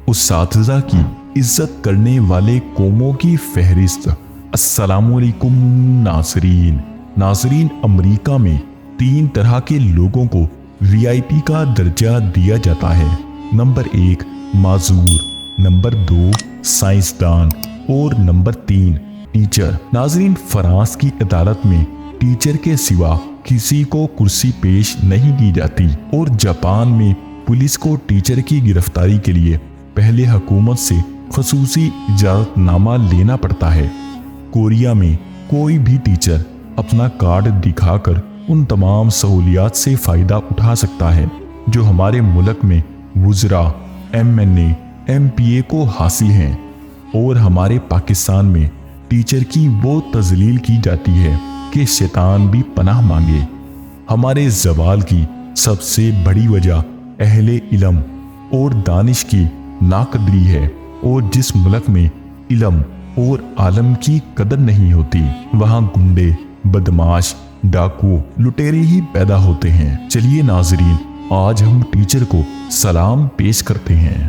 اساتذہ کی عزت کرنے والے قوموں کی فہرست۔ السلام علیکم ناظرین، امریکہ میں 3 طرح کے لوگوں کو VIP کا درجہ دیا جاتا ہے۔ نمبر 1 معذور، نمبر 2 سائنسدان اور نمبر 3 ٹیچر۔ ناظرین، فرانس کی عدالت میں ٹیچر کے سوا کسی کو کرسی پیش نہیں کی جاتی، اور جاپان میں پولیس کو ٹیچر کی گرفتاری کے لیے پہلے حکومت سے خصوصی اجازت نامہ لینا پڑتا ہے۔ کوریا میں کوئی بھی ٹیچر اپنا کارڈ دکھا کر ان تمام سہولیات سے فائدہ اٹھا سکتا ہے جو ہمارے ملک میں وزراء، MNA، MPA کو حاصل ہیں، اور ہمارے پاکستان میں ٹیچر کی وہ تذلیل کی جاتی ہے کہ شیطان بھی پناہ مانگے۔ ہمارے زوال کی سب سے بڑی وجہ اہل علم اور دانش کی ناقدری ہے، اور جس ملک میں علم اور عالم کی قدر نہیں ہوتی، وہاں گنڈے، بدماش، ڈاکو، لٹیرے ہی پیدا ہوتے ہیں۔ چلیے ناظرین، آج ہم ٹیچر کو سلام پیش کرتے ہیں۔